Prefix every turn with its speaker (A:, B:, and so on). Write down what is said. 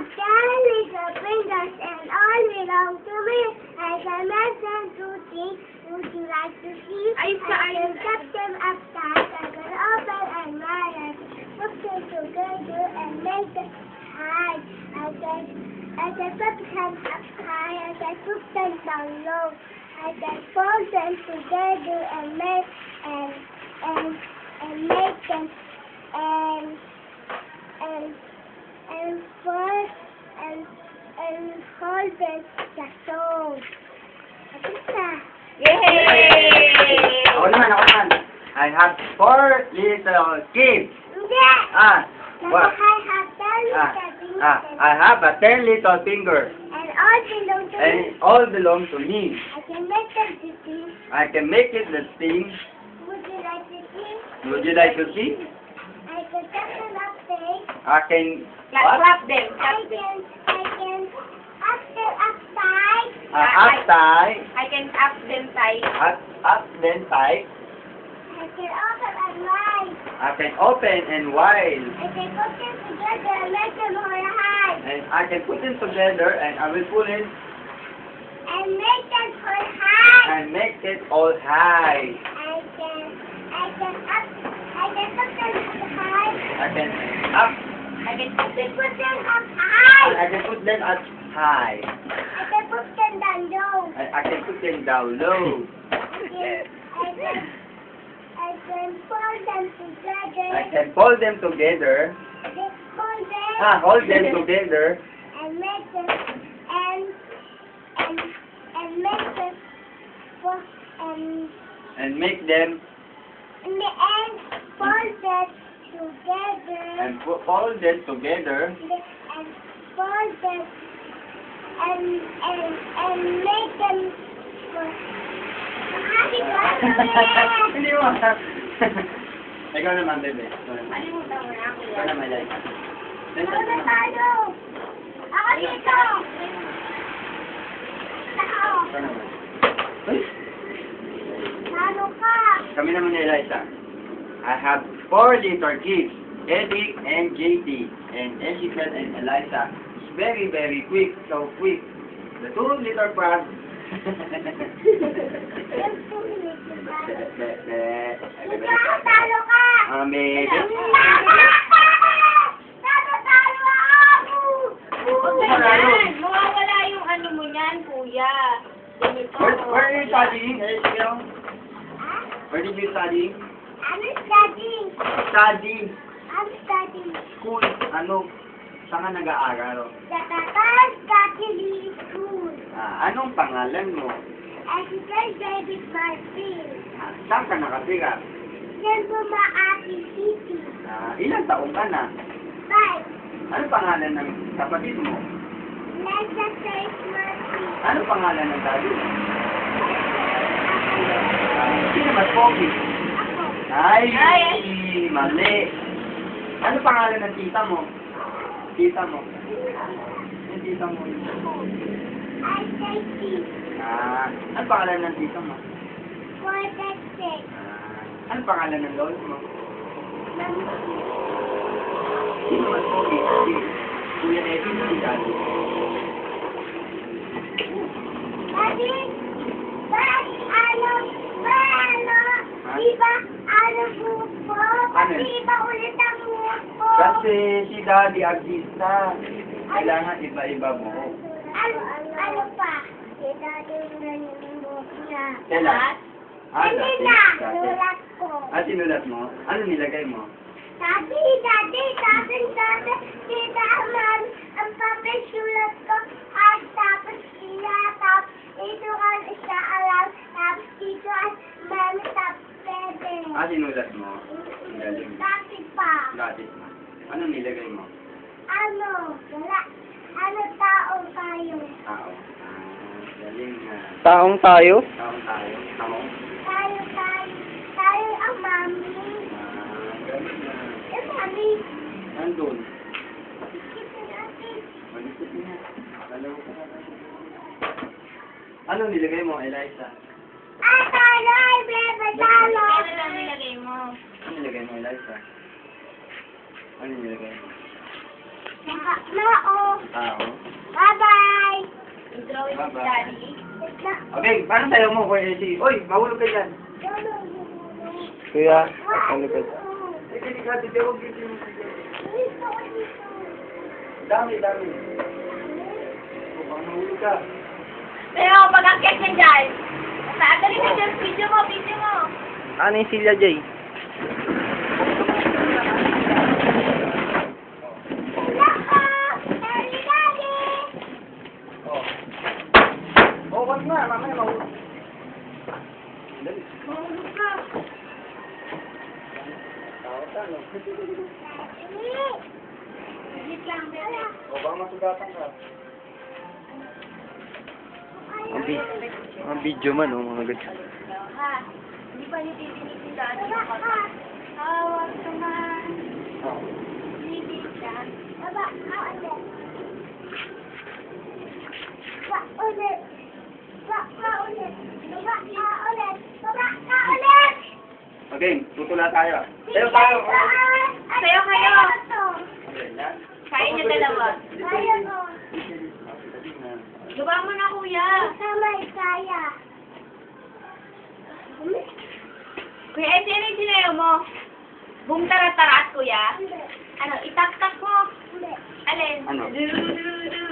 A: have 10 little fingers and all belong to me. I can make them to see. Would you like to see? I can cut them upside. I can open and wide. Put them together and make them high. I can put them up high. I can put them down low. I can fold them together and make make them and hold them the soul.
B: Yay!
C: Ako naman. I have 4 little kids.
A: Hindi!
C: What? I have a 10 little finger.
A: And all belong to
C: And
A: me.
C: it all belongs to me.
A: I can make them to sing.
C: I can make it the sting.
A: Would you like to sing?
C: Would you like to see?
A: I can cut them up big.
C: I can...
B: Clap them.
A: I can up them upside.
C: Upside.
B: I can up them tight.
C: Up then tight.
A: I can open and wide.
C: I can open and wide.
A: I can put them together and make them all high.
C: And I can put them together and I will put it
A: And make them all high.
C: and make it all high.
A: I can put them up high.
C: I can up.
B: I can put them.
A: Put them up high.
C: I can put them up high.
A: I can put them down low.
C: And I can put them down low.
A: I can fold them together.
C: I can fold them together.
A: Fold them
C: Hold them together.
A: and make them and make them
C: And make them
A: in the end fold them together
C: and fold them together.
A: and fold them and make them
C: Hindi mo. Ikaw naman, bebe.
B: Alimutan mo na ako
C: Ikaw
B: yan.
C: naman, like.
A: Ako na tayo. Ako dito. Tao.
C: Ikaw naman. Uy!
A: Ano ka?
C: Kami naman ni Eliza. I have 4 little kids, Eddie and JT, and Ezekiel and Eliza. It's very, very quick, so quick. The 2 little frogs.
A: Talo ka!
C: Baby.
A: Talo ako!
B: Ganyan. Mawawala yung ano mo niyan, kuya. Ganito.
C: Where are you studying, Ezekiel? Where did you study?
A: I'm studying.
C: Study.
A: I'm studying.
C: School. Ano? Saan ka nag-aaral?
A: Sa Tatas Catholic School.
C: Anong pangalan mo?
A: Ezekiel David Martin.
C: Saan ka nakatira?
A: Yan Bumaati City.
C: Ilang taong ka na?
A: 5.
C: Ano pangalan ng kapatid mo?
A: Nasa Saint Martin.
C: Ano pangalan ng daddy mo? Sino mas pogi?
A: Ako.
C: Ay, mali. Ano pangalan ng tita mo? Tita mo. Yung tita mo.
A: I say T.
C: Ano pangalan ng tita mo?
A: For that sake.
C: Ano pangalan ng lolo mo?
A: Mami.
C: Sino mas pogi? Si Kuya Eddie o si Daddy?
A: Daddy, di ba, po?
C: Ano?
A: Di ba ulit ang buhok po?
C: Kasi si Daddy artista. Kailangan iba-iba mo.
A: Ano pa? Si Daddy na yung buhok niya.
C: Kailan?
A: Hindi na, nulat ko.
C: Sinulat mo? Ano nilagay mo?
A: Sabi, tita, ma'am, ang papasulat ko, at tapos tapos dito ka sa alam, tapos dito at ma'am, tapos pwede.
C: Sinulat mo? Ang galing.
A: Dati pa.
C: Dati. Ano nilagay mo?
A: Wala. Tao tayo.
C: Tao. Galing nga.
D: Taong tayo?
C: Taong tayo. Taong.
A: Tayo ang mami.
C: Galing nga.
A: Yung mami.
C: Nandun.
A: Kita natin.
C: Malikot niya. Dalawa ka na. Ano nilagay mo, Eliza?
A: Talay, bebe, talo.
B: Ano lang nilagay mo?
C: Ano nilagay mo, Eliza? Ano nilagay mo?
A: Nao.
C: tao.
A: Bye-bye!
B: Yung drawing mo si
C: Bye-bye.
B: Daddy.
C: Okay, paano sayo mo, Kuya AC? Uy, mahulog ka dyan.
D: Kuya, ano ka?
C: Hindi ka, hindi ako busy mo. Dami. Baka mahulog ka.
B: Pero pag-akit niya dyan. Dali na dyan, video mo.
D: Ano yung Silya J?
C: Oh, wag na, mamaya mahulog. Dali.
B: Mahulog ka.
C: Tao-tao.
B: Wait lang, bebe.
C: O, baka masugatan ka.
D: Ang video man, oh, mga ganyan.
B: Ha? Hindi pa niyo titinig si Daddy. Hawak naman.
C: Oh.
B: Bibig ka.
C: Okay, tutula tayo. Sayo tayo.
B: Sayo kayo.
C: Okay, yan.
B: Kaya niya dalawa. Gawa mo na, kuya. Kuya, ano yung sinayo mo? Boom tarat-tarat, kuya. Ano, itak-tak mo. Alin?
C: Ano?
B: Du-du-du-du.